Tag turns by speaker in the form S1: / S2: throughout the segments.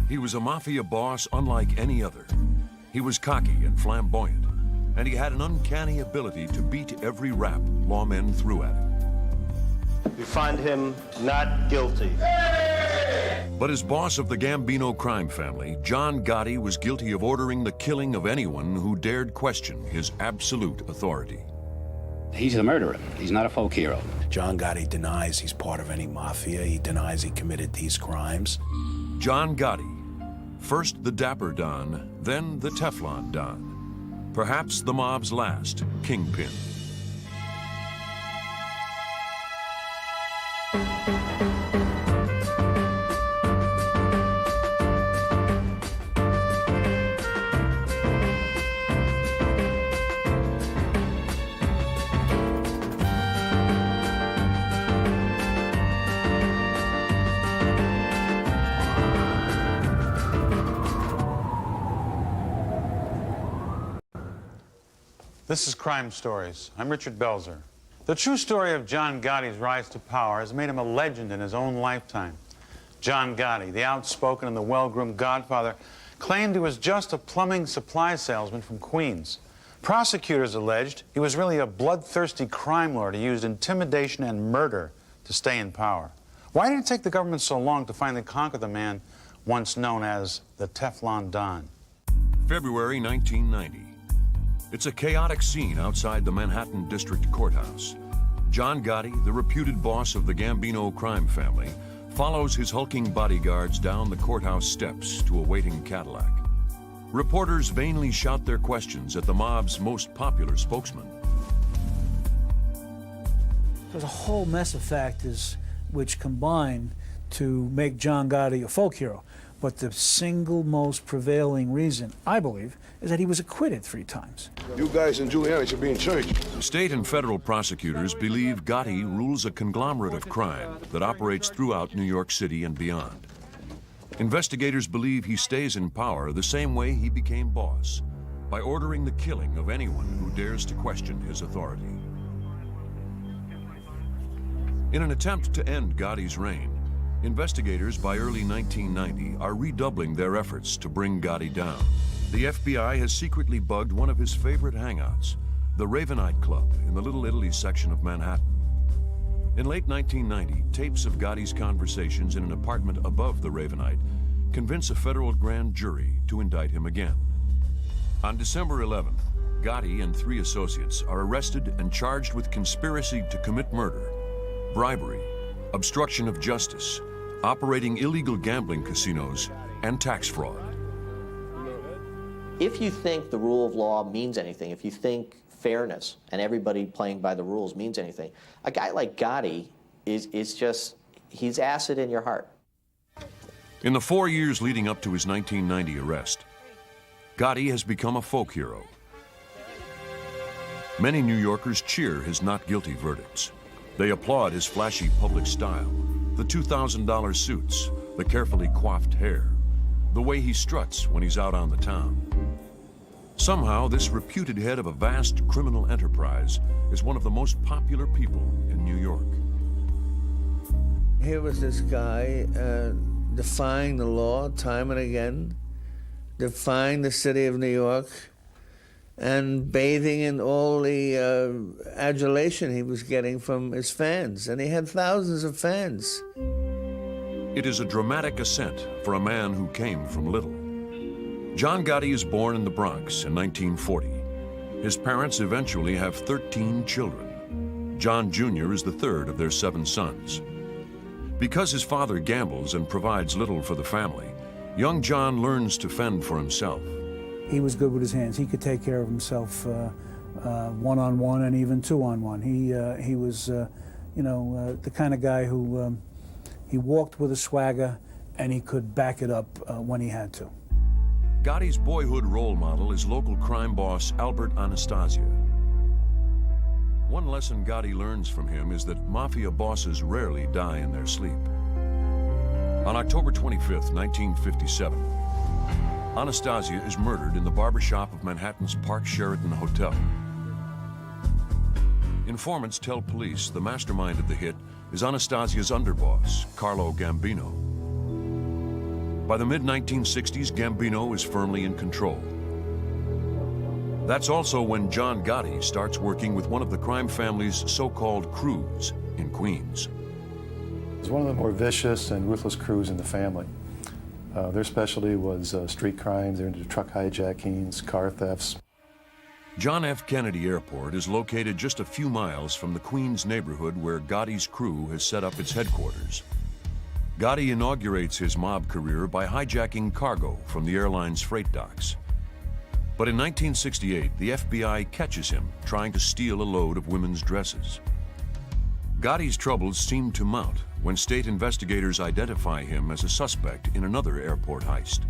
S1: He was a mafia boss unlike any other. He was cocky and flamboyant, and he had an uncanny ability to beat every rap lawmen threw at him.
S2: We find him not guilty.
S1: But as boss of the Gambino crime family, John Gotti was guilty of ordering the killing of anyone who dared question his absolute authority.
S3: He's a murderer. He's not a folk hero.
S4: John Gotti denies he's part of any mafia. He denies he committed these crimes.
S1: John Gotti, first the Dapper Don, then the Teflon Don. Perhaps the mob's last kingpin.
S5: This is Crime Stories. I'm Richard Belzer. The true story of John Gotti's rise to power has made him a legend in his own lifetime. John Gotti, the outspoken and the well-groomed godfather, claimed he was just a plumbing supply salesman from Queens. Prosecutors alleged he was really a bloodthirsty crime lord who used intimidation and murder to stay in power. Why did it take the government so long to finally conquer the man once known as the Teflon Don?
S1: February 1990. It's a chaotic scene outside the Manhattan District Courthouse. John Gotti, the reputed boss of the Gambino crime family, follows his hulking bodyguards down the courthouse steps to a waiting Cadillac. Reporters vainly shout their questions at the mob's most popular spokesman.
S6: There's a whole mess of factors which combine to make John Gotti a folk hero. But the single most prevailing reason, I believe, is that he was acquitted 3 times.
S7: You guys in Giuliani should be in church.
S1: State and federal prosecutors believe Gotti rules a conglomerate of crime that operates throughout New York City and beyond. Investigators believe he stays in power the same way he became boss, by ordering the killing of anyone who dares to question his authority. In an attempt to end Gotti's reign, investigators by early 1990 are redoubling their efforts to bring Gotti down. The FBI has secretly bugged one of his favorite hangouts, the Ravenite Club in the Little Italy section of Manhattan. In late 1990, tapes of Gotti's conversations in an apartment above the Ravenite convince a federal grand jury to indict him again. On December 11th, Gotti and 3 associates are arrested and charged with conspiracy to commit murder, bribery, obstruction of justice, operating illegal gambling casinos, and tax fraud.
S8: If you think the rule of law means anything, if you think fairness and everybody playing by the rules means anything, a guy like Gotti is just, he's acid in your heart.
S1: In the 4 years leading up to his 1990 arrest, Gotti has become a folk hero. Many New Yorkers cheer his not guilty verdicts. They applaud his flashy public style, the $2,000 suits, the carefully coiffed hair, the way he struts when he's out on the town. Somehow, this reputed head of a vast criminal enterprise is one of the most popular people in New York.
S9: Here was this guy defying the law time and again, defying the city of New York, and bathing in all the adulation he was getting from his fans. And he had thousands of fans.
S1: It is a dramatic ascent for a man who came from little. John Gotti is born in the Bronx in 1940. His parents eventually have 13 children. John Jr. is the 3rd of their 7 sons. Because his father gambles and provides little for the family, young John learns to fend for himself.
S6: He was good with his hands. He could take care of himself one-on-one and even two-on-one. He was, the kind of guy who he walked with a swagger and he could back it up when he had to.
S1: Gotti's boyhood role model is local crime boss Albert Anastasia. One lesson Gotti learns from him is that mafia bosses rarely die in their sleep. On October 25th, 1957, Anastasia is murdered in the barbershop of Manhattan's Park Sheraton Hotel. Informants tell police the mastermind of the hit is Anastasia's underboss, Carlo Gambino. By the mid-1960s, Gambino is firmly in control. That's also when John Gotti starts working with one of the crime family's so-called crews in Queens.
S10: It's one of the more vicious and ruthless crews in the family. Their specialty was street crimes. They're into truck hijackings, car thefts.
S1: John F. Kennedy Airport is located just a few miles from the Queens neighborhood where Gotti's crew has set up its headquarters. Gotti inaugurates his mob career by hijacking cargo from the airline's freight docks. But in 1968, the FBI catches him trying to steal a load of women's dresses. Gotti's troubles seem to mount when state investigators identify him as a suspect in another airport heist.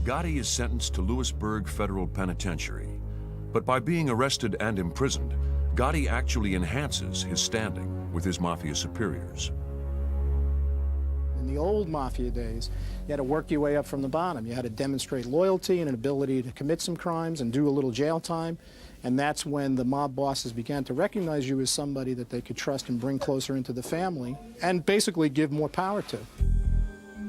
S1: Gotti is sentenced to Lewisburg Federal Penitentiary, but by being arrested and imprisoned, Gotti actually enhances his standing with his mafia superiors.
S11: In the old mafia days, you had to work your way up from the bottom. You had to demonstrate loyalty and an ability to commit some crimes and do a little jail time. And that's when the mob bosses began to recognize you as somebody that they could trust and bring closer into the family and basically give more power to.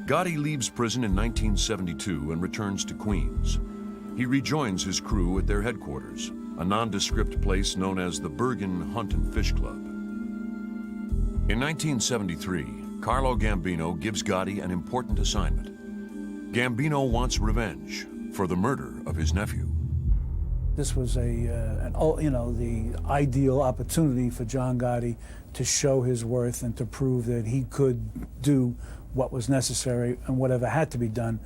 S1: Gotti leaves prison in 1972 and returns to Queens. He rejoins his crew at their headquarters, a nondescript place known as the Bergen Hunt and Fish Club. In 1973, Carlo Gambino gives Gotti an important assignment. Gambino wants revenge for the murder of his nephew.
S6: This was the ideal opportunity for John Gotti to show his worth and to prove that he could do what was necessary and whatever had to be done,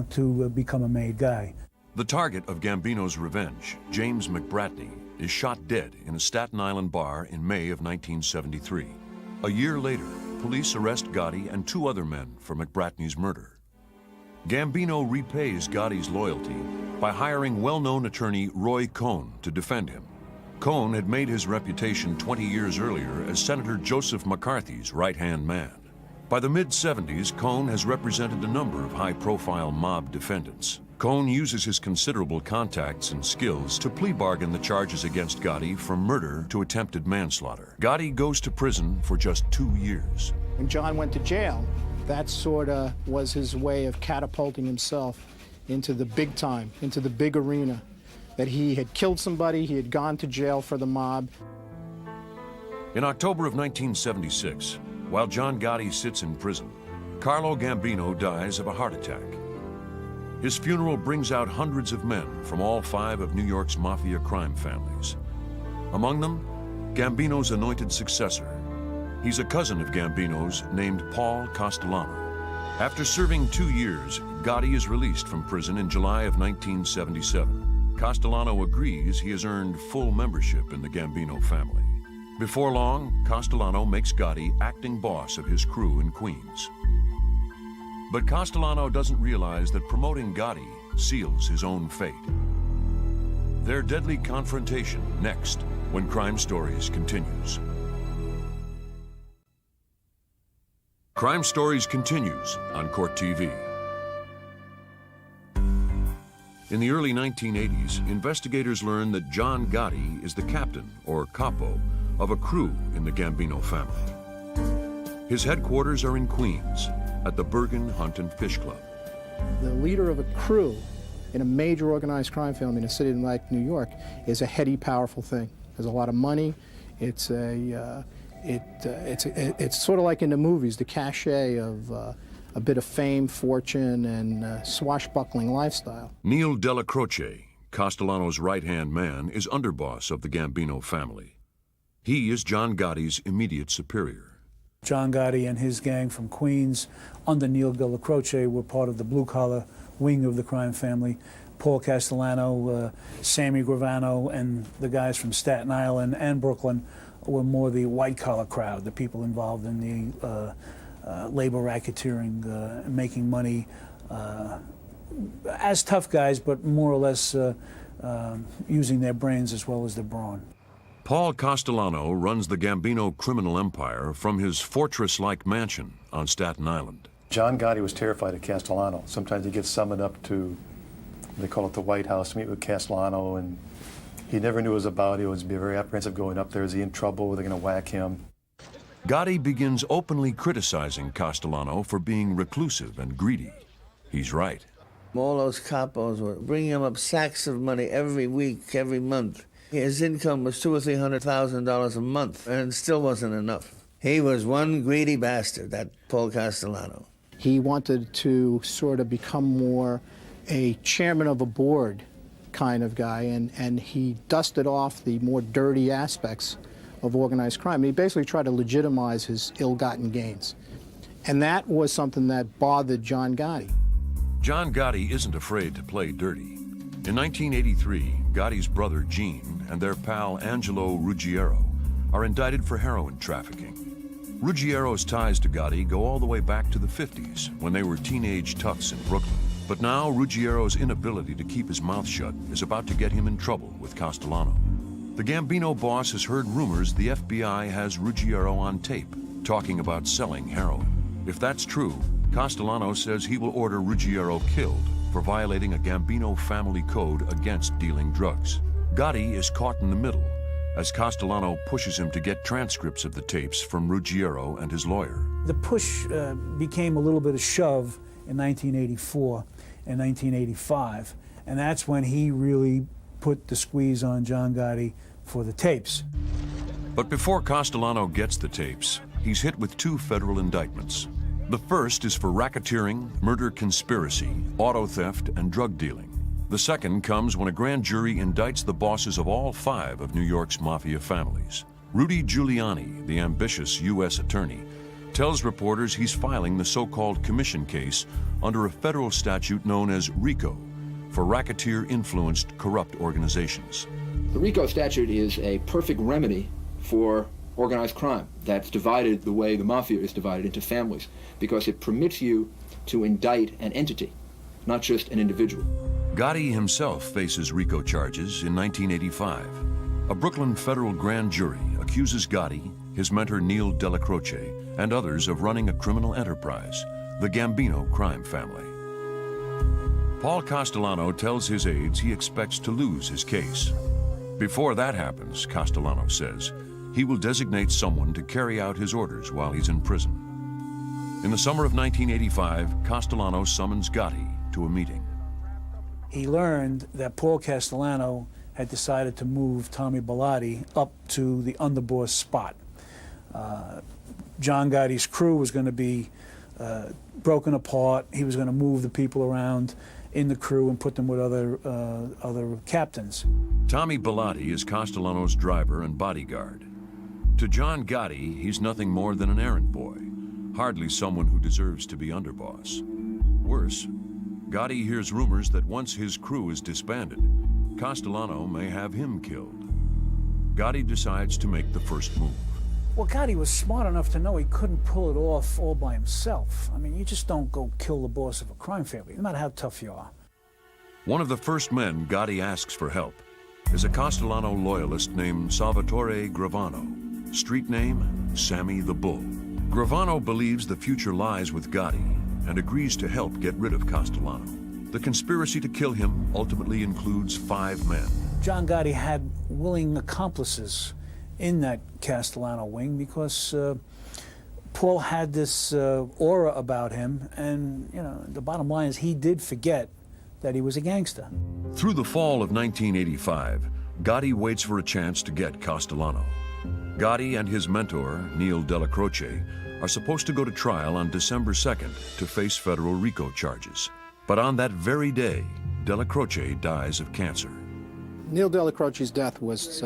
S6: to become a made guy.
S1: The target of Gambino's revenge, James McBratney, is shot dead in a Staten Island bar in May of 1973. A year later, police arrest Gotti and 2 other men for McBratney's murder. Gambino repays Gotti's loyalty by hiring well-known attorney Roy Cohn to defend him. Cohn had made his reputation 20 years earlier as Senator Joseph McCarthy's right-hand man. By the mid-70s, Cohn has represented a number of high-profile mob defendants. Cohn uses his considerable contacts and skills to plea bargain the charges against Gotti from murder to attempted manslaughter. Gotti goes to prison for just 2 years.
S11: When John went to jail, that sort of was his way of catapulting himself into the big time, into the big arena. That he had killed somebody, he had gone to jail for the mob.
S1: In October of 1976, while John Gotti sits in prison, Carlo Gambino dies of a heart attack. His funeral brings out hundreds of men from all 5 of New York's mafia crime families. Among them, Gambino's anointed successor. He's a cousin of Gambino's named Paul Castellano. After serving 2 years, Gotti is released from prison in July of 1977. Castellano agrees he has earned full membership in the Gambino family. Before long, Castellano makes Gotti acting boss of his crew in Queens. But Castellano doesn't realize that promoting Gotti seals his own fate. Their deadly confrontation next, when Crime Stories continues. Crime Stories continues on Court TV. In the early 1980s, investigators learned that John Gotti is the captain, or capo, of a crew in the Gambino family. His headquarters are in Queens, at the Bergen Hunt and Fish Club.
S11: The leader of a crew in a major organized crime family in a city like New York is a heady, powerful thing. There's a lot of money. It's sort of like in the movies, the cachet of a bit of fame, fortune, and swashbuckling lifestyle.
S1: Neil Della Croce, Castellano's right-hand man, is underboss of the Gambino family. He is John Gotti's immediate superior.
S6: John Gotti and his gang from Queens, under Neil Della Croce, were part of the blue-collar wing of the crime family. Paul Castellano, Sammy Gravano, and the guys from Staten Island and Brooklyn were more the white-collar crowd, the people involved in the labor racketeering, making money as tough guys, but more or less using their brains as well as their brawn.
S1: Paul Castellano runs the Gambino criminal empire from his fortress-like mansion on Staten Island.
S10: John Gotti was terrified of Castellano. Sometimes he gets summoned up to, they call it the White House, to meet with Castellano, and he never knew what it was about. He would be very apprehensive going up there. Is he in trouble? Are they going to whack him?
S1: Gotti begins openly criticizing Castellano for being reclusive and greedy. He's right.
S9: All those capos were bringing him up sacks of money every week, every month. His income was $200,000 or $300,000 a month, and it still wasn't enough. He was one greedy bastard, that Paul Castellano.
S11: He wanted to sort of become more a chairman of a board kind of guy, and he dusted off the more dirty aspects of organized crime. He basically tried to legitimize his ill-gotten gains. And that was something that bothered John Gotti.
S1: John Gotti isn't afraid to play dirty. In 1983, Gotti's brother Gene and their pal Angelo Ruggiero are indicted for heroin trafficking. Ruggiero's ties to Gotti go all the way back to the 50s, when they were teenage toughs in Brooklyn. But now Ruggiero's inability to keep his mouth shut is about to get him in trouble with Castellano. The Gambino boss has heard rumors the FBI has Ruggiero on tape, talking about selling heroin. If that's true, Castellano says he will order Ruggiero killed for violating a Gambino family code against dealing drugs. Gotti is caught in the middle, as Castellano pushes him to get transcripts of the tapes from Ruggiero and his lawyer.
S6: The push became a little bit of shove in 1984 and 1985, and that's when he really put the squeeze on John Gotti for the tapes.
S1: But before Castellano gets the tapes, he's hit with 2 federal indictments. The first is for racketeering, murder conspiracy, auto theft, and drug dealing. The second comes when a grand jury indicts the bosses of all 5 of New York's mafia families. Rudy Giuliani, the ambitious U.S. attorney, tells reporters he's filing the so-called commission case under a federal statute known as RICO, for racketeer-influenced corrupt organizations.
S12: The RICO statute is a perfect remedy for organized crime that's divided the way the mafia is divided into families, because it permits you to indict an entity, not just an individual.
S1: Gotti himself faces RICO charges in 1985. A Brooklyn federal grand jury accuses Gotti, his mentor Neil Della Croce, and others of running a criminal enterprise, the Gambino crime family. Paul Castellano tells his aides he expects to lose his case. Before that happens, Castellano says, he will designate someone to carry out his orders while he's in prison. In the summer of 1985, Castellano summons Gotti to a meeting.
S6: He learned that Paul Castellano had decided to move Tommy Bellotti up to the underboss spot. John Gotti's crew was going to be broken apart. He was going to move the people around in the crew and put them with other captains.
S1: Tommy Bellotti is Castellano's driver and bodyguard. To John Gotti, he's nothing more than an errand boy, hardly someone who deserves to be underboss. Worse, Gotti hears rumors that once his crew is disbanded, Castellano may have him killed. Gotti decides to make the first move.
S6: Well, Gotti was smart enough to know he couldn't pull it off all by himself. I mean, you just don't go kill the boss of a crime family, no matter how tough you are.
S1: One of the first men Gotti asks for help is a Castellano loyalist named Salvatore Gravano. Street name, Sammy the Bull. Gravano believes the future lies with Gotti and agrees to help get rid of Castellano. The conspiracy to kill him ultimately includes 5 men.
S6: John Gotti had willing accomplices in that Castellano wing because Paul had this aura about him, and the bottom line is he did forget that he was a gangster.
S1: Through the fall of 1985, Gotti waits for a chance to get Castellano. Gotti and his mentor, Neil Della Croce, are supposed to go to trial on December 2nd to face federal RICO charges. But on that very day, Della Croce dies of cancer.
S11: Neil Della Croce's death was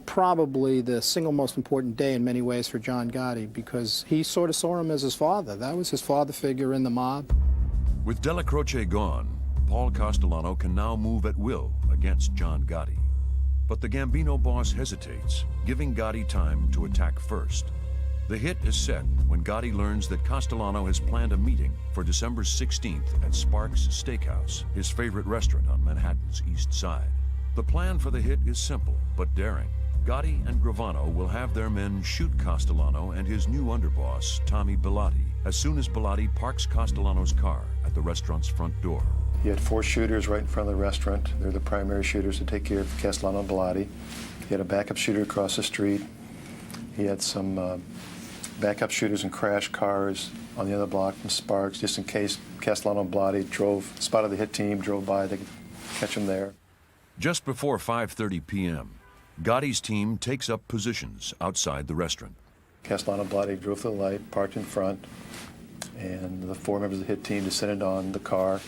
S11: probably the single most important day in many ways for John Gotti, because he sort of saw him as his father. That was his father figure in the mob.
S1: With Della Croce gone, Paul Castellano can now move at will against John Gotti. But the Gambino boss hesitates, giving Gotti time to attack first. The hit is set when Gotti learns that Castellano has planned a meeting for December 16th at Sparks Steakhouse, his favorite restaurant on Manhattan's East Side. The plan for the hit is simple but daring. Gotti and Gravano will have their men shoot Castellano and his new underboss, Tommy Bellotti, as soon as Bellotti parks Castellano's car at the restaurant's front door.
S10: He had 4 shooters right in front of the restaurant. They're the primary shooters to take care of Castellano and Bellotti. He had a backup shooter across the street. He had some backup shooters and crash cars on the other block from Sparks, just in case Castellano and Blotti spotted the hit team, drove by, they could catch him there.
S1: Just before 5:30 p.m., Gotti's team takes up positions outside the restaurant.
S10: Castellano and Blotti drove to the light, parked in front, and the 4 members of the hit team descended on the car.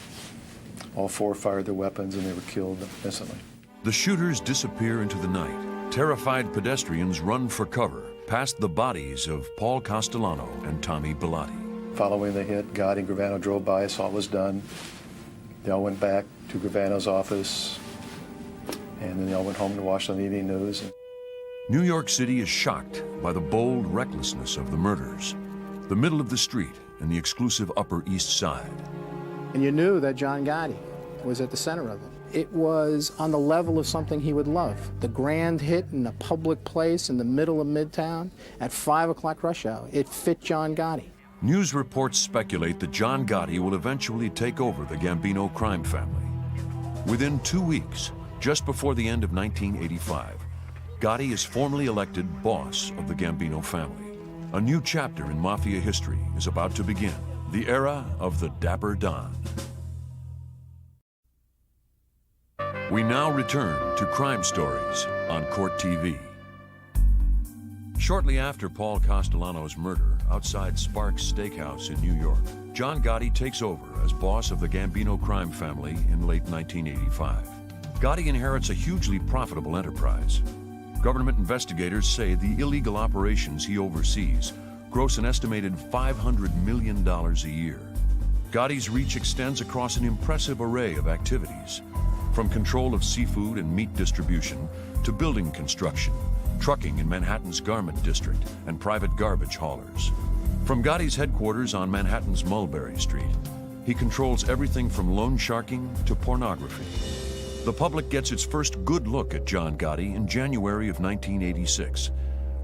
S10: All 4 fired their weapons, and they were killed instantly.
S1: The shooters disappear into the night. Terrified pedestrians run for cover past the bodies of Paul Castellano and Tommy Bilotti.
S10: Following the hit, Gotti and Gravano drove by, saw what was done. They all went back to Gravano's office, and then they all went home to watch on the evening news.
S1: New York City is shocked by the bold recklessness of the murders. The middle of the street and the exclusive Upper East Side.
S11: And you knew that John Gotti was at the center of it. It was on the level of something he would love. The grand hit in a public place in the middle of Midtown at 5 o'clock rush hour. It fit John Gotti.
S1: News reports speculate that John Gotti will eventually take over the Gambino crime family. Within 2 weeks, just before the end of 1985, Gotti is formally elected boss of the Gambino family. A new chapter in Mafia history is about to begin, the era of the Dapper Don. We now return to Crime Stories on Court TV. Shortly after Paul Castellano's murder outside Sparks Steakhouse in New York, John Gotti takes over as boss of the Gambino crime family in late 1985. Gotti inherits a hugely profitable enterprise. Government investigators say the illegal operations he oversees gross an estimated $500 million a year. Gotti's reach extends across an impressive array of activities, from control of seafood and meat distribution to building construction, trucking in Manhattan's Garment District, and private garbage haulers. From Gotti's headquarters on Manhattan's Mulberry Street, he controls everything from loan sharking to pornography. The public gets its first good look at John Gotti in January of 1986,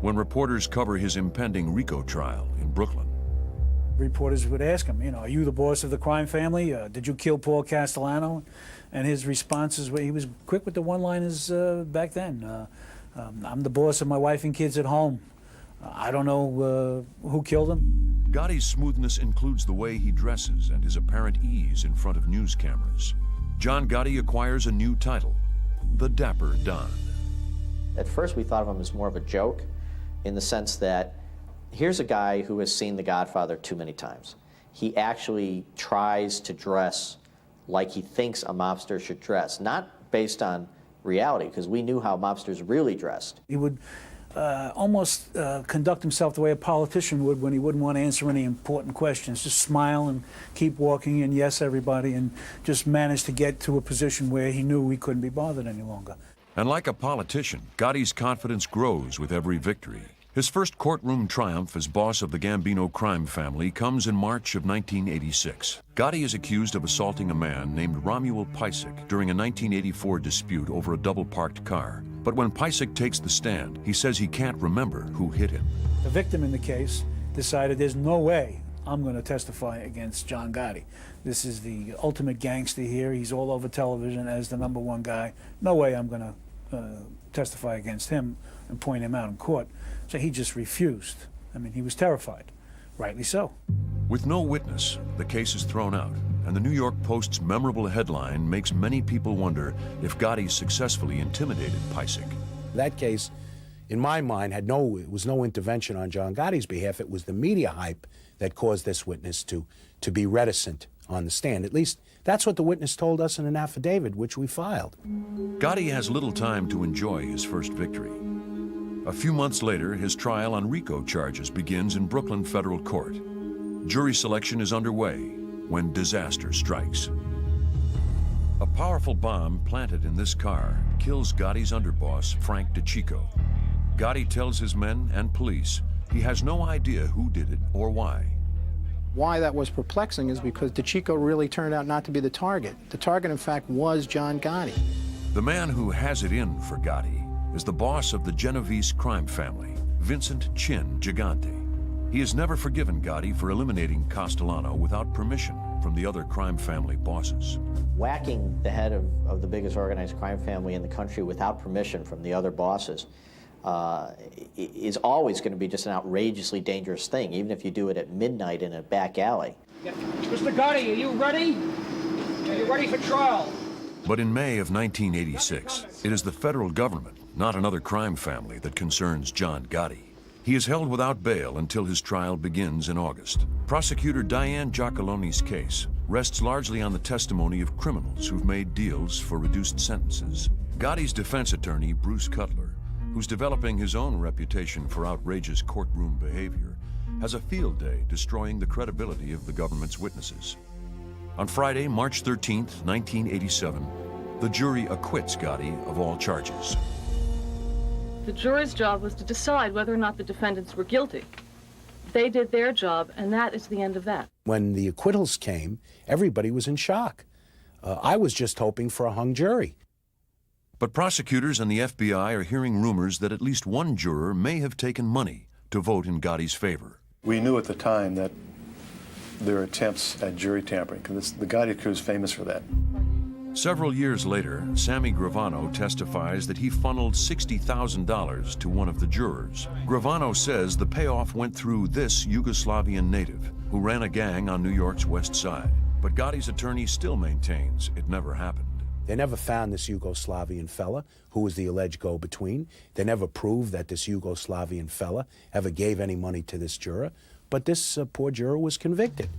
S1: when reporters cover his impending RICO trial in Brooklyn.
S6: Reporters would ask him, are you the boss of the crime family? Did you kill Paul Castellano? And his responses were, he was quick with the one-liners back then. I'm the boss of my wife and kids at home. I don't know who killed him.
S1: Gotti's smoothness includes the way he dresses and his apparent ease in front of news cameras. John Gotti acquires a new title, the Dapper Don.
S8: At first we thought of him as more of a joke, in the sense that here's a guy who has seen The Godfather too many times. He actually tries to dress like he thinks a mobster should dress, not based on reality, because we knew how mobsters really dressed.
S6: He would almost conduct himself the way a politician would when he wouldn't want to answer any important questions. Just smile and keep walking and yes everybody, and just manage to get to a position where he knew he couldn't be bothered any longer.
S1: And like a politician, Gotti's confidence grows with every victory. His first courtroom triumph as boss of the Gambino crime family comes in March of 1986. Gotti is accused of assaulting a man named Romuald Piecyk during a 1984 dispute over a double-parked car. But when Piecyk takes the stand, he says he can't remember who hit him.
S6: The victim in the case decided there's no way I'm going to testify against John Gotti. This is the ultimate gangster here. He's all over television as the #1 guy. No way I'm going to testify against him and point him out in court. So he just refused. I mean, he was terrified, rightly so.
S1: With no witness, the case is thrown out, and the New York Post's memorable headline makes many people wonder if Gotti successfully intimidated Piecyk.
S4: That case, in my mind, it was no intervention on John Gotti's behalf. It was the media hype that caused this witness to be reticent on the stand. At least that's what the witness told us in an affidavit, which we filed.
S1: Gotti has little time to enjoy his first victory. A few months later, his trial on RICO charges begins in Brooklyn federal court. Jury selection is underway when disaster strikes. A powerful bomb planted in this car kills Gotti's underboss, Frank DeCicco. Gotti tells his men and police he has no idea who did it or why.
S11: Why that was perplexing is because DeCicco really turned out not to be the target. The target, in fact, was John Gotti.
S1: The man who has it in for Gotti is the boss of the Genovese crime family, Vincent Chin Gigante. He has never forgiven Gotti for eliminating Castellano without permission from the other crime family bosses.
S8: Whacking the head of the biggest organized crime family in the country without permission from the other bosses is always going to be just an outrageously dangerous thing, even if you do it at midnight in a back alley.
S13: Mr. Gotti, are you ready? Are you ready for trial?
S1: But in May of 1986, it is the federal government, not another crime family, that concerns John Gotti. He is held without bail until his trial begins in August. Prosecutor Diane Giacaloni's case rests largely on the testimony of criminals who've made deals for reduced sentences. Gotti's defense attorney, Bruce Cutler, who's developing his own reputation for outrageous courtroom behavior, has a field day destroying the credibility of the government's witnesses. On Friday, March 13th, 1987, the jury acquits Gotti of all charges.
S14: The jury's job was to decide whether or not the defendants were guilty. They did their job, and that is the end of that.
S4: When the acquittals came, everybody was in shock. I was just hoping for a hung jury.
S1: But prosecutors and the FBI are hearing rumors that at least one juror may have taken money to vote in Gotti's favor.
S10: We knew at the time that there were attempts at jury tampering, because the Gotti crew is famous for that.
S1: Several years later, Sammy Gravano testifies that he funneled $60,000 to one of the jurors. Gravano says the payoff went through this Yugoslavian native who ran a gang on New York's West Side. But Gotti's attorney still maintains it never happened.
S4: They never found this Yugoslavian fella who was the alleged go-between. They never proved that this Yugoslavian fella ever gave any money to this juror. But this poor juror was convicted.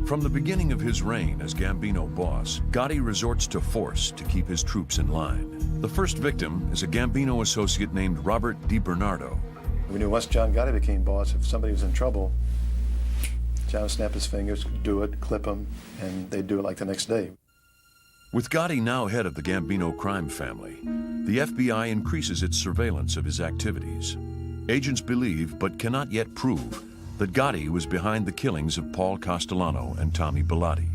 S1: From the beginning of his reign as Gambino boss, Gotti resorts to force to keep his troops in line. The first victim is a Gambino associate named Robert DiBernardo.
S10: We knew once John Gotti became boss, if somebody was in trouble, John would snap his fingers, do it, clip him, and they'd do it like the next day.
S1: With Gotti now head of the Gambino crime family, the FBI increases its surveillance of his activities. Agents believe, but cannot yet prove, that Gotti was behind the killings of Paul Castellano and Tommy Bellotti.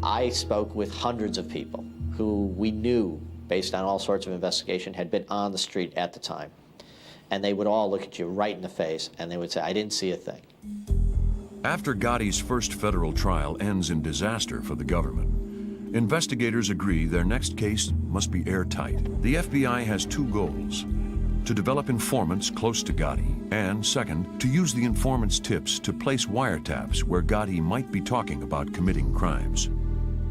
S8: I spoke with hundreds of people who we knew, based on all sorts of investigation, had been on the street at the time. And they would all look at you right in the face, and they would say, I didn't see a thing.
S1: After Gotti's first federal trial ends in disaster for the government, investigators agree their next case must be airtight. The FBI has two goals: to develop informants close to Gotti, and second, to use the informants' tips to place wiretaps where Gotti might be talking about committing crimes.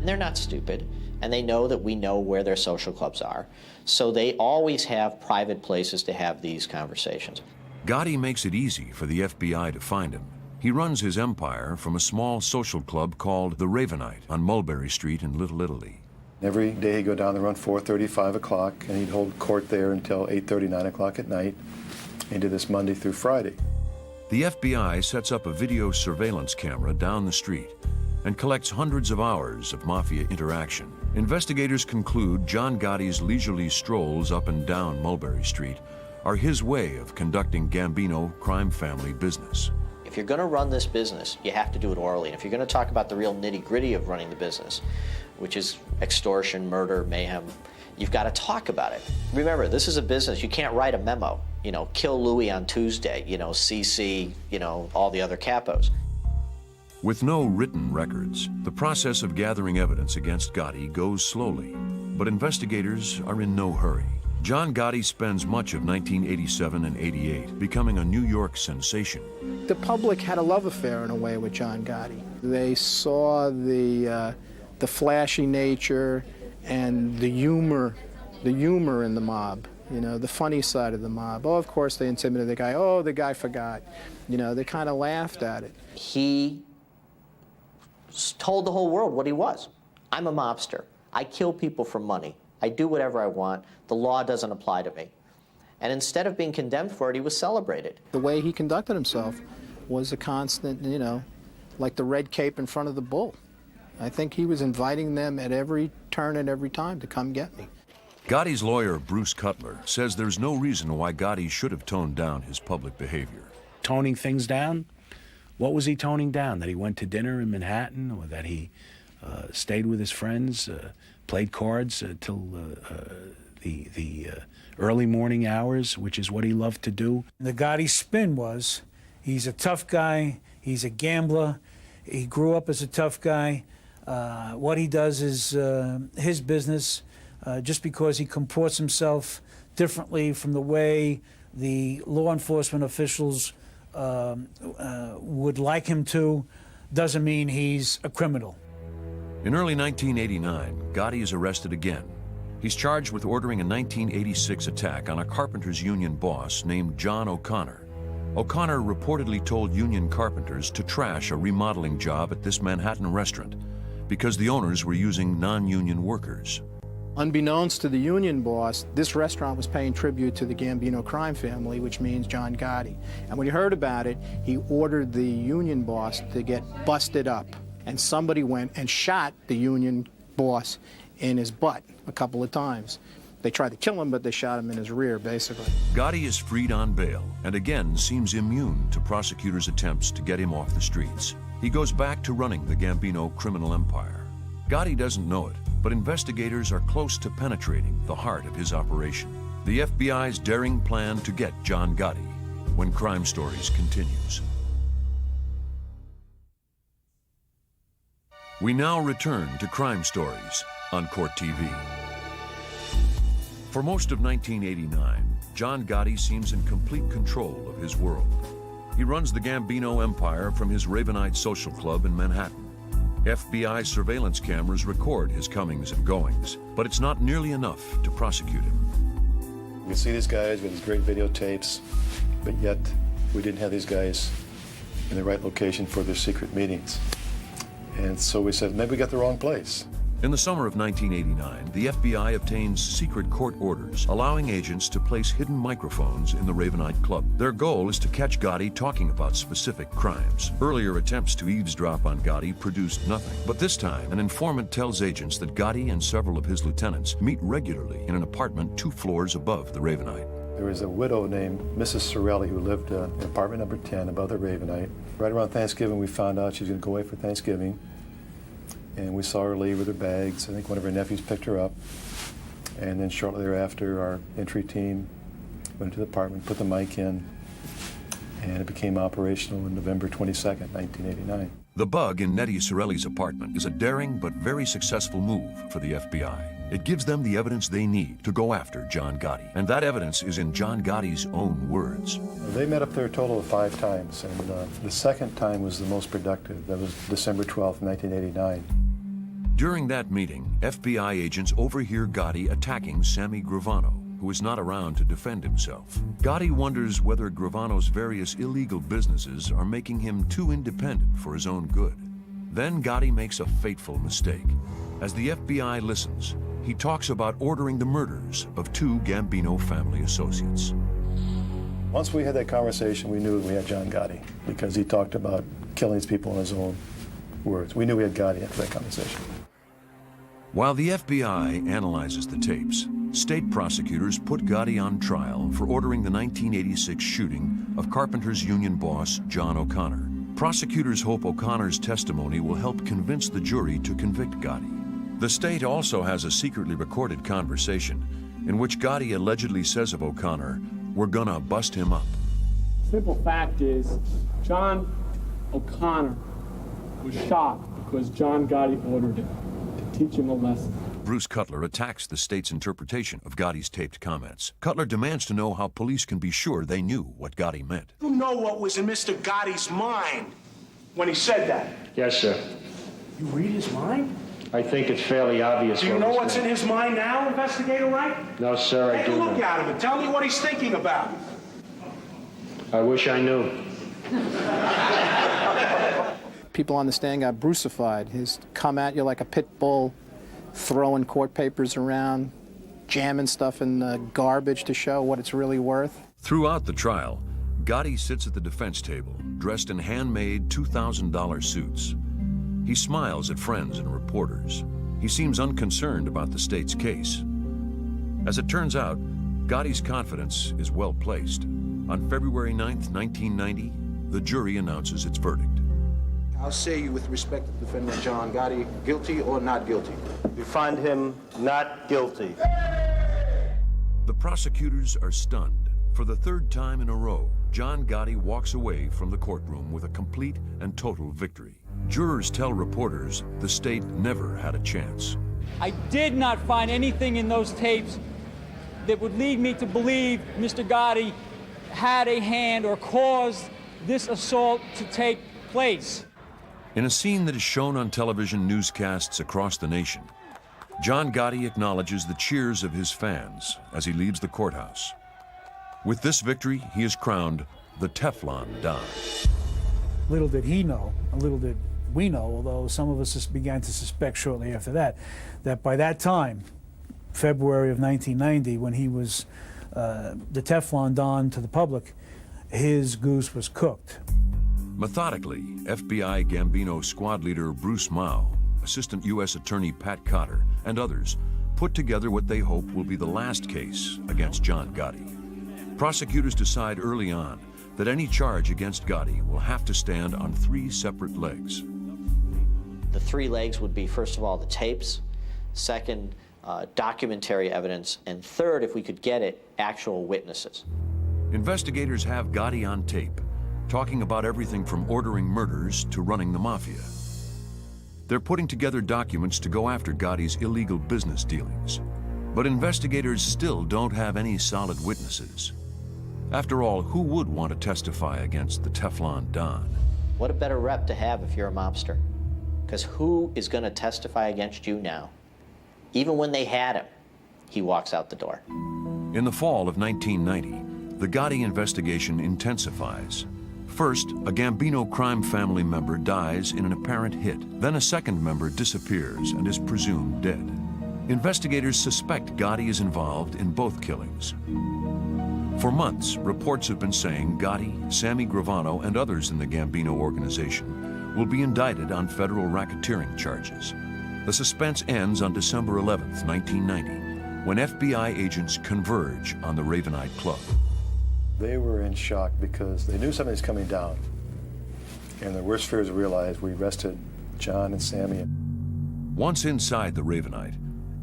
S8: They're not stupid, and they know that we know where their social clubs are, so they always have private places to have these conversations.
S1: Gotti makes it easy for the FBI to find him. He runs his empire from a small social club called the Ravenite on Mulberry Street in Little Italy.
S10: Every day he'd go down there around 4:30, 5 o'clock, and he'd hold court there until 8:30, 9 o'clock at night. He did this Monday through Friday.
S1: The FBI sets up a video surveillance camera down the street and collects hundreds of hours of mafia interaction. Investigators conclude John Gotti's leisurely strolls up and down Mulberry Street are his way of conducting Gambino crime family business.
S8: If you're going to run this business, you have to do it orally. And if you're going to talk about the real nitty-gritty of running the business, which is extortion, murder, mayhem, you've got to talk about it. Remember, this is a business. You can't write a memo, kill Louis on Tuesday, CC, all the other capos.
S1: With no written records, the process of gathering evidence against Gotti goes slowly, but investigators are in no hurry. John Gotti spends much of 1987 and 88 becoming a New York sensation.
S11: The public had a love affair in a way with John Gotti. They saw the flashy nature and the humor in the mob, the funny side of the mob. Oh, of course they intimidated the guy. Oh, the guy forgot. They kind of laughed at it.
S8: He told the whole world what he was. I'm a mobster. I kill people for money. I do whatever I want. The law doesn't apply to me. And instead of being condemned for it, he was celebrated.
S11: The way he conducted himself was a constant, like the red cape in front of the bull. I think he was inviting them at every turn and every time to come get me.
S1: Gotti's lawyer, Bruce Cutler, says there's no reason why Gotti should have toned down his public behavior.
S4: Toning things down? What was he toning down? That he went to dinner in Manhattan, or that he stayed with his friends, played cards till the early morning hours, which is what he loved to do?
S6: The Gotti spin was, he's a tough guy, he's a gambler, he grew up as a tough guy. What he does is his business. Just because he comports himself differently from the way the law enforcement officials would like him to doesn't mean he's a criminal.
S1: In early 1989, Gotti is arrested again. He's charged with ordering a 1986 attack on a carpenters union boss named John O'Connor. O'Connor reportedly told union carpenters to trash a remodeling job at this Manhattan restaurant because the owners were using non-union workers.
S11: Unbeknownst to the union boss, this restaurant was paying tribute to the Gambino crime family, which means John Gotti. And when he heard about it, he ordered the union boss to get busted up. And somebody went and shot the union boss in his butt a couple of times. They tried to kill him, but they shot him in his rear, basically.
S1: Gotti is freed on bail and again seems immune to prosecutors' attempts to get him off the streets. He goes back to running the Gambino criminal empire. Gotti doesn't know it, but investigators are close to penetrating the heart of his operation. The FBI's daring plan to get John Gotti when Crime Stories continues. We now return to Crime Stories on Court TV. For most of 1989, John Gotti seems in complete control of his world. He runs the Gambino empire from his Ravenite social club in Manhattan. FBI surveillance cameras record his comings and goings, but it's not nearly enough to prosecute him.
S10: We see these guys with these great videotapes, but yet we didn't have these guys in the right location for their secret meetings. And so we said, maybe we got the wrong place.
S1: In the summer of 1989, the FBI obtains secret court orders allowing agents to place hidden microphones in the Ravenite Club. Their goal is to catch Gotti talking about specific crimes. Earlier attempts to eavesdrop on Gotti produced nothing. But this time, an informant tells agents that Gotti and several of his lieutenants meet regularly in an apartment 2 floors above the Ravenite.
S10: There was a widow named Mrs. Sorelli who lived in apartment number 10 above the Ravenite. Right around Thanksgiving, we found out she was going to go away for Thanksgiving. And we saw her leave with her bags. I think one of her nephews picked her up. And then shortly thereafter, our entry team went to the apartment, put the mic in, and it became operational on November 22nd, 1989.
S1: The bug in Nettie Sorelli's apartment is a daring but very successful move for the FBI. It gives them the evidence they need to go after John Gotti. And that evidence is in John Gotti's own words.
S10: They met up there a total of 5 times, and the second time was the most productive. That was December 12th, 1989.
S1: During that meeting, FBI agents overhear Gotti attacking Sammy Gravano, who is not around to defend himself. Gotti wonders whether Gravano's various illegal businesses are making him too independent for his own good. Then Gotti makes a fateful mistake. As the FBI listens, he talks about ordering the murders of 2 Gambino family associates.
S10: Once we had that conversation, we knew we had John Gotti because he talked about killing these people in his own words. We knew we had Gotti after that conversation.
S1: While the FBI analyzes the tapes, state prosecutors put Gotti on trial for ordering the 1986 shooting of Carpenters Union boss John O'Connor. Prosecutors hope O'Connor's testimony will help convince the jury to convict Gotti. The state also has a secretly recorded conversation in which Gotti allegedly says of O'Connor, "We're gonna bust him up."
S15: Simple fact is, John O'Connor was shot because John Gotti ordered it. Teach him a lesson.
S1: Bruce Cutler attacks the state's interpretation of Gotti's taped comments. Cutler demands to know how police can be sure they knew what Gotti meant.
S16: You know what was in Mr. Gotti's mind when he said that?
S2: Yes, sir.
S16: You read his mind?
S2: I think it's fairly obvious.
S16: Do you know what's in his mind now, Investigator Wright?
S2: No, sir, I do
S16: Take a
S2: not.
S16: look at him and tell me what he's thinking about.
S2: I wish I knew.
S11: People on the stand got brucified. His come at you like a pit bull, throwing court papers around, jamming stuff in the garbage to show what it's really worth.
S1: Throughout the trial, Gotti sits at the defense table, dressed in handmade $2,000 suits. He smiles at friends and reporters. He seems unconcerned about the state's case. As it turns out, Gotti's confidence is well placed. On February 9th, 1990, the jury announces its verdict.
S17: I'll say you with respect to defendant John Gotti, guilty or not guilty?
S2: We find him not guilty.
S1: The prosecutors are stunned. For the 3rd time in a row, John Gotti walks away from the courtroom with a complete and total victory. Jurors tell reporters the state never had a chance.
S13: I did not find anything in those tapes that would lead me to believe Mr. Gotti had a hand or caused this assault to take place.
S1: In a scene that is shown on television newscasts across the nation, John Gotti acknowledges the cheers of his fans as he leaves the courthouse. With this victory, he is crowned the Teflon Don.
S6: Little did he know, and little did we know, although some of us just began to suspect shortly after that, that by that time, February of 1990, when he was the Teflon Don to the public, his goose was cooked.
S1: Methodically, FBI Gambino squad leader Bruce Mao, Assistant U.S. Attorney Pat Cotter, and others put together what they hope will be the last case against John Gotti. Prosecutors decide early on that any charge against Gotti will have to stand on 3 separate legs.
S8: The 3 legs would be, first of all, the tapes, second, documentary evidence, and third, if we could get it, actual witnesses.
S1: Investigators have Gotti on tape, talking about everything from ordering murders to running the mafia. They're putting together documents to go after Gotti's illegal business dealings. But investigators still don't have any solid witnesses. After all, who would want to testify against the Teflon Don?
S8: What a better rep to have if you're a mobster. Because who is going to testify against you now? Even when they had him, he walks out the door.
S1: In the fall of 1990, the Gotti investigation intensifies. First, a Gambino crime family member dies in an apparent hit. Then a second member disappears and is presumed dead. Investigators suspect Gotti is involved in both killings. For months, reports have been saying Gotti, Sammy Gravano, and others in the Gambino organization will be indicted on federal racketeering charges. The suspense ends on December 11th, 1990, when FBI agents converge on the Ravenite Club.
S10: They were in shock because they knew something was coming down. And their worst fears realized we arrested John and Sammy.
S1: Once inside the Ravenite,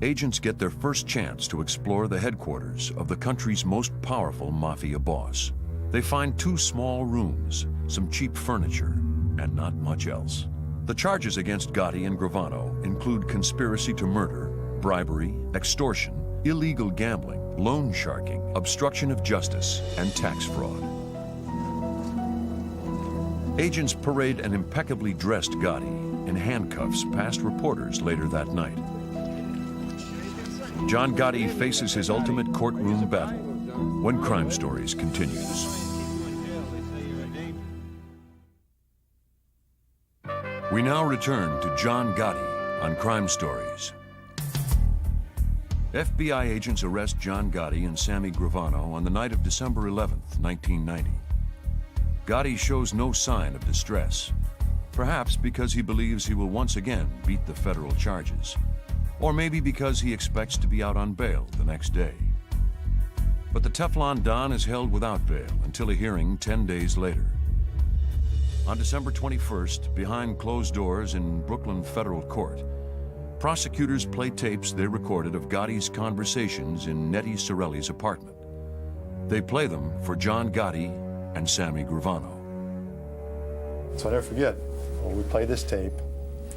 S1: agents get their first chance to explore the headquarters of the country's most powerful mafia boss. They find 2 small rooms, some cheap furniture, and not much else. The charges against Gotti and Gravano include conspiracy to murder, bribery, extortion, illegal gambling, loan sharking, obstruction of justice, and tax fraud. Agents parade an impeccably dressed Gotti in handcuffs past reporters later that night. John Gotti faces his ultimate courtroom battle when Crime Stories continues. We now return to John Gotti on Crime Stories. FBI agents arrest John Gotti and Sammy Gravano on the night of December 11th, 1990. Gotti shows no sign of distress, perhaps because he believes he will once again beat the federal charges, or maybe because he expects to be out on bail the next day. But the Teflon Don is held without bail until a hearing 10 days later. On December 21st, behind closed doors in Brooklyn Federal Court, prosecutors play tapes they recorded of Gotti's conversations in Nettie Sorelli's apartment. They play them for John Gotti and Sammy Gravano.
S10: So I'll never forget, when we play this tape,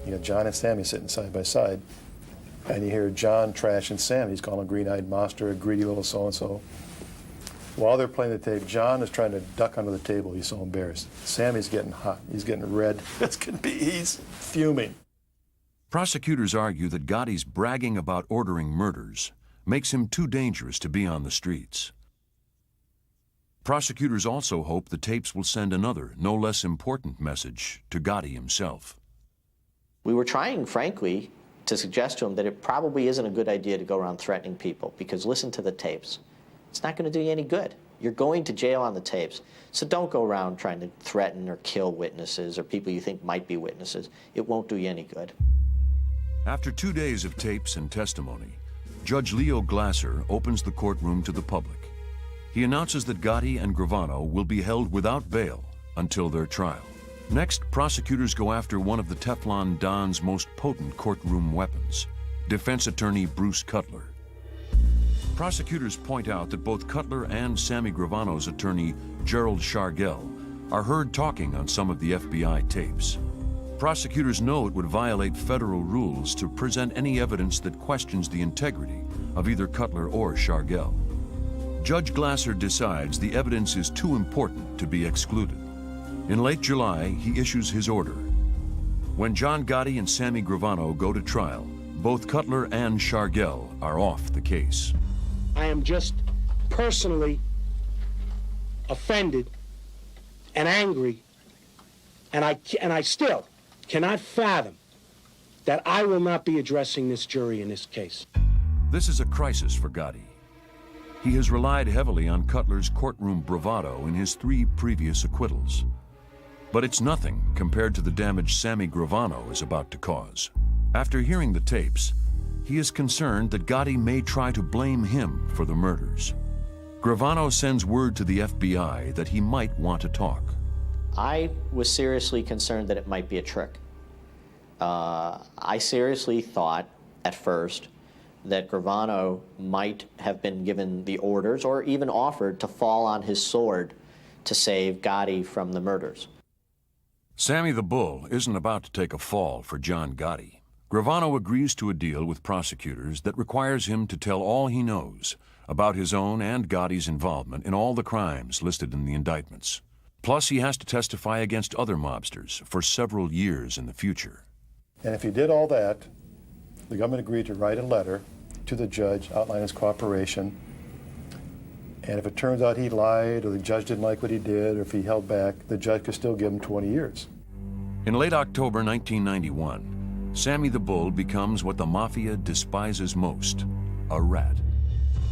S10: you got John and Sammy sitting side by side, and you hear John trashing Sammy. He's calling him a green-eyed monster, a greedy little so-and-so. While they're playing the tape, John is trying to duck under the table. He's so embarrassed. Sammy's getting hot. He's getting red. He's fuming.
S1: Prosecutors argue that Gotti's bragging about ordering murders makes him too dangerous to be on the streets. Prosecutors also hope the tapes will send another, no less important message to Gotti himself.
S8: We were trying, frankly, to suggest to him that it probably isn't a good idea to go around threatening people, because listen to the tapes. It's not going to do you any good. You're going to jail on the tapes. So don't go around trying to threaten or kill witnesses or people you think might be witnesses. It won't do you any good.
S1: After 2 days of tapes and testimony, Judge Leo Glasser opens the courtroom to the public. He announces that Gotti and Gravano will be held without bail until their trial. Next, prosecutors go after one of the Teflon Don's most potent courtroom weapons, defense attorney Bruce Cutler. Prosecutors point out that both Cutler and Sammy Gravano's attorney, Gerald Shargell, are heard talking on some of the FBI tapes. Prosecutors know it would violate federal rules to present any evidence that questions the integrity of either Cutler or Shargell. Judge Glasser decides the evidence is too important to be excluded. In late July, he issues his order. When John Gotti and Sammy Gravano go to trial, both Cutler and Shargel are off the case.
S16: I am just personally offended and angry, and I still cannot fathom that I will not be addressing this jury in this case.
S1: This is a crisis for Gotti. He has relied heavily on Cutler's courtroom bravado in his 3 previous acquittals. But it's nothing compared to the damage Sammy Gravano is about to cause. After hearing the tapes, he is concerned that Gotti may try to blame him for the murders. Gravano sends word to the FBI that he might want to talk.
S8: I was seriously concerned that it might be a trick. I seriously thought at first that Gravano might have been given the orders or even offered to fall on his sword to save Gotti from the murders.
S1: Sammy the Bull isn't about to take a fall for John Gotti. Gravano agrees to a deal with prosecutors that requires him to tell all he knows about his own and Gotti's involvement in all the crimes listed in the indictments. Plus, he has to testify against other mobsters for several years in the future.
S10: And if he did all that, the government agreed to write a letter to the judge outlining his cooperation. And if it turns out he lied or the judge didn't like what he did or if he held back, the judge could still give him 20 years.
S1: In late October 1991, Sammy the Bull becomes what the mafia despises most, a rat.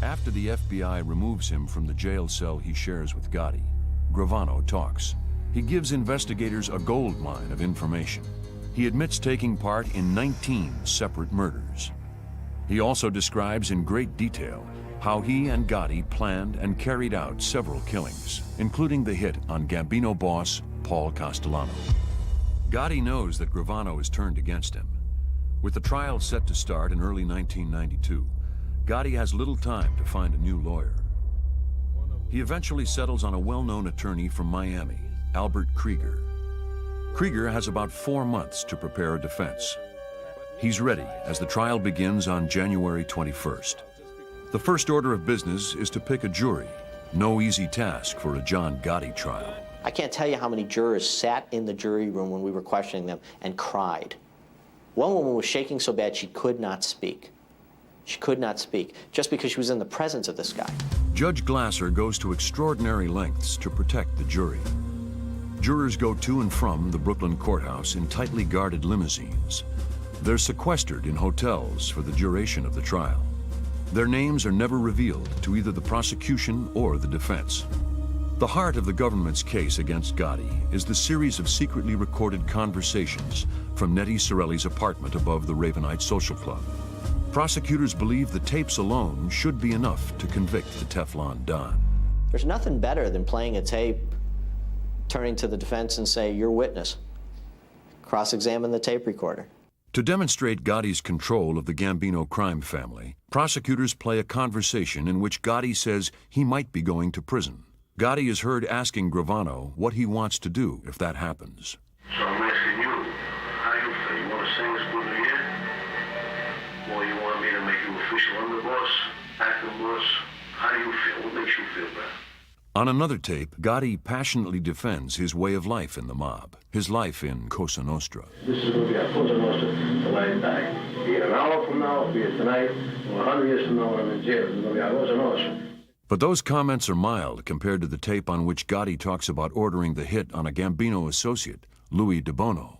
S1: After the FBI removes him from the jail cell he shares with Gotti, Gravano talks. He gives investigators a gold mine of information. He admits taking part in 19 separate murders. He also describes in great detail how he and Gotti planned and carried out several killings, including the hit on Gambino boss Paul Castellano. Gotti knows that Gravano is turned against him. With the trial set to start in early 1992, Gotti has little time to find a new lawyer. He eventually settles on a well-known attorney from Miami, Albert Krieger. Krieger has about 4 months to prepare a defense. He's ready as the trial begins on January 21st. The first order of business is to pick a jury. No easy task for a John Gotti trial.
S8: I can't tell you how many jurors sat in the jury room when we were questioning them and cried. One woman was shaking so bad she could not speak. She could not speak, just because she was in the presence of this guy.
S1: Judge Glasser goes to extraordinary lengths to protect the jury. Jurors go to and from the Brooklyn courthouse in tightly guarded limousines. They're sequestered in hotels for the duration of the trial. Their names are never revealed to either the prosecution or the defense. The heart of the government's case against Gotti is the series of secretly recorded conversations from Nettie Sorelli's apartment above the Ravenite Social Club. Prosecutors believe the tapes alone should be enough to convict the Teflon Don.
S8: There's nothing better than playing a tape, turning to the defense and say, "Your witness." Cross-examine the tape recorder.
S1: To demonstrate Gotti's control of the Gambino crime family, prosecutors play a conversation in which Gotti says he might be going to prison. Gotti is heard asking Gravano what he wants to do if that happens.
S18: So I'm asking you, how you feel? You want to sing this good year? Or you want me to make you official underboss, acting boss? How do you feel? What makes you feel better?
S1: On another tape, Gotti passionately defends his way of life in the mob, his life in Cosa Nostra.
S18: This is going to be a Cosa Nostra till I die. Be it an hour from now, be it tonight, or 100 years from now when I'm in jail, it's going to be a Cosa Nostra.
S1: But those comments are mild compared to the tape on which Gotti talks about ordering the hit on a Gambino associate, Louis De Bono.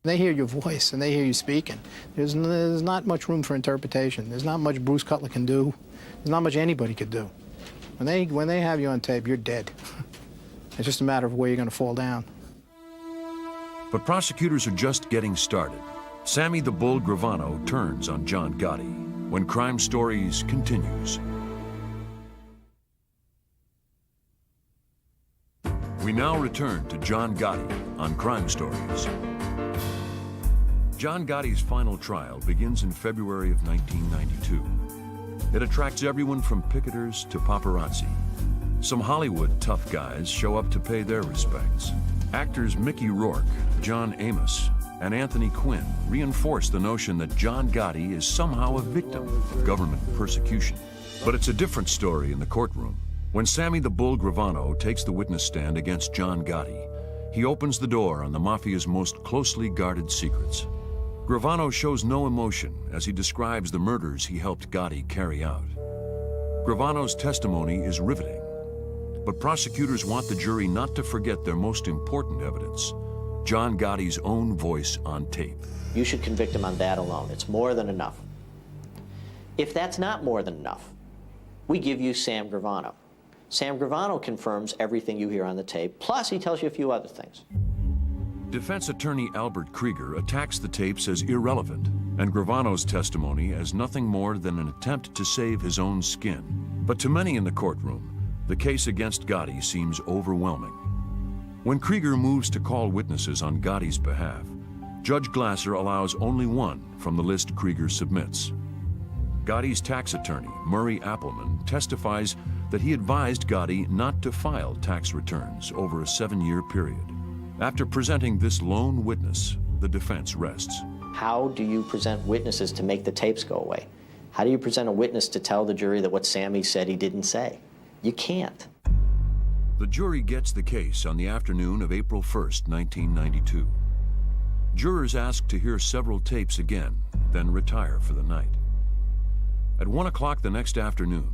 S11: They hear your voice and they hear you speaking. There's not much room for interpretation. There's not much Bruce Cutler can do. There's not much anybody could do. When they have you on tape, you're dead. It's just a matter of where you're going to fall down.
S1: But prosecutors are just getting started. Sammy the Bull Gravano turns on John Gotti when Crime Stories continues. We now return to John Gotti on Crime Stories. John Gotti's final trial begins in February of 1992. It attracts everyone from picketers to paparazzi. Some Hollywood tough guys show up to pay their respects. Actors Mickey Rourke, John Amos, and Anthony Quinn reinforce the notion that John Gotti is somehow a victim of government persecution. But it's a different story in the courtroom. When Sammy the Bull Gravano takes the witness stand against John Gotti, he opens the door on the Mafia's most closely guarded secrets. Gravano shows no emotion as he describes the murders he helped Gotti carry out. Gravano's testimony is riveting, but prosecutors want the jury not to forget their most important evidence, John Gotti's own voice on tape.
S8: You should convict him on that alone. It's more than enough. If that's not more than enough, we give you Sam Gravano. Sam Gravano confirms everything you hear on the tape, plus he tells you a few other things.
S1: Defense attorney Albert Krieger attacks the tapes as irrelevant and Gravano's testimony as nothing more than an attempt to save his own skin. But to many in the courtroom, the case against Gotti seems overwhelming. When Krieger moves to call witnesses on Gotti's behalf, Judge Glasser allows only one from the list Krieger submits. Gotti's tax attorney, Murray Appleman, testifies that he advised Gotti not to file tax returns over a 7-year period. After presenting this lone witness, the defense rests.
S8: How do you present witnesses to make the tapes go away? How do you present a witness to tell the jury that what Sammy said he didn't say? You can't.
S1: The jury gets the case on the afternoon of April 1st, 1992. Jurors ask to hear several tapes again, then retire for the night. At 1 o'clock the next afternoon,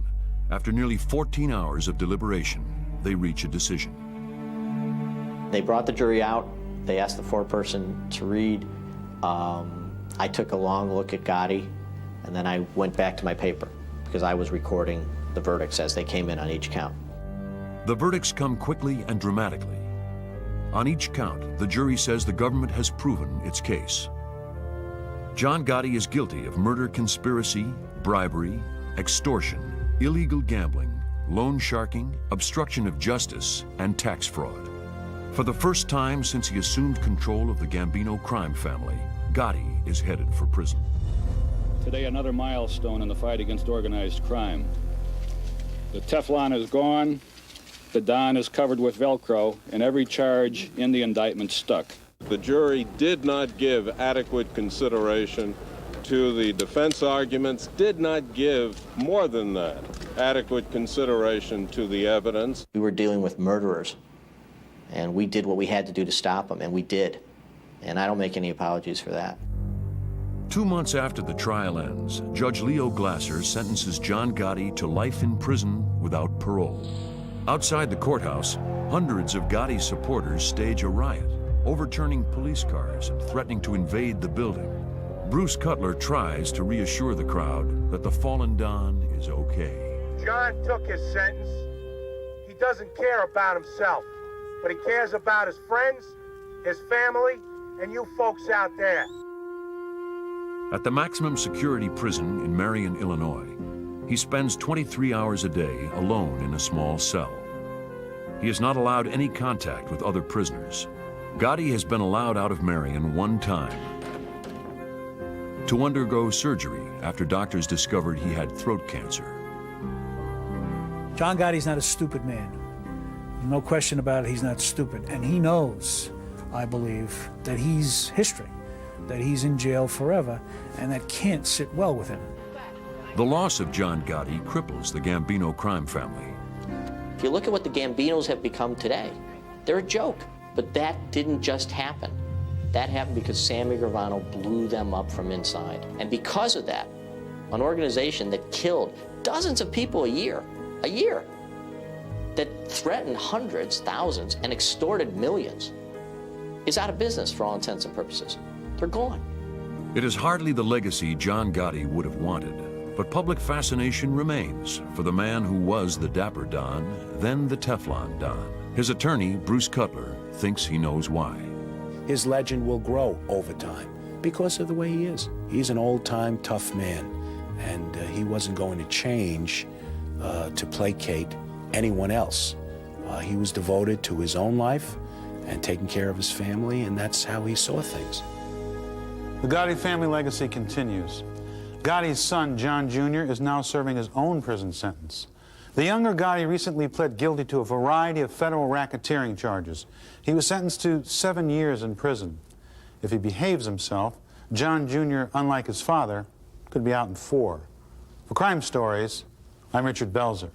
S1: after nearly 14 hours of deliberation, they reach a decision.
S8: They brought the jury out. They asked the foreperson to read. I took a long look at Gotti, and then I went back to my paper because I was recording the verdicts as they came in on each count.
S1: The verdicts come quickly and dramatically. On each count, the jury says the government has proven its case. John Gotti is guilty of murder conspiracy, bribery, extortion, illegal gambling, loan sharking, obstruction of justice, and tax fraud. For the first time since he assumed control of the Gambino crime family, Gotti is headed for prison.
S19: Today, another milestone in the fight against organized crime. The Teflon is gone, the Don is covered with Velcro, and every charge in the indictment stuck.
S20: The jury did not give adequate consideration to the defense arguments, did not give, more than that, adequate consideration to the evidence.
S8: We were dealing with murderers, and we did what we had to do to stop them, and we did. And I don't make any apologies for that.
S1: 2 months after the trial ends, Judge Leo Glasser sentences John Gotti to life in prison without parole. Outside the courthouse, hundreds of Gotti's supporters stage a riot, overturning police cars and threatening to invade the building. Bruce Cutler tries to reassure the crowd that the fallen Don is okay.
S16: John took his sentence. He doesn't care about himself, but he cares about his friends, his family, and you folks out there.
S1: At the maximum security prison in Marion, Illinois, he spends 23 hours a day alone in a small cell. He is not allowed any contact with other prisoners. Gotti has been allowed out of Marion one time to undergo surgery after doctors discovered he had throat cancer.
S6: John Gotti's not a stupid man. No question about it, he's not stupid. And he knows, I believe, that he's history, that he's in jail forever, and that can't sit well with him.
S1: The loss of John Gotti cripples the Gambino crime family.
S8: If you look at what the Gambinos have become today, they're a joke. But that didn't just happen. That happened because Sammy Gravano blew them up from inside. And because of that, an organization that killed dozens of people a year, that threatened hundreds, thousands, and extorted millions, is out of business for all intents and purposes. They're gone.
S1: It is hardly the legacy John Gotti would have wanted, but public fascination remains for the man who was the Dapper Don, then the Teflon Don. His attorney, Bruce Cutler, thinks he knows why.
S4: His legend will grow over time because of the way he is. He's an old-time tough man, and he wasn't going to change to placate anyone else. He was devoted to his own life and taking care of his family, and that's how he saw things.
S5: The Gotti family legacy continues. Gotti's son, John Jr., is now serving his own prison sentence. The younger Gotti recently pled guilty to a variety of federal racketeering charges. He was sentenced to 7 years in prison. If he behaves himself, John Jr., unlike his father, could be out in 4. For Crime Stories, I'm Richard Belzer.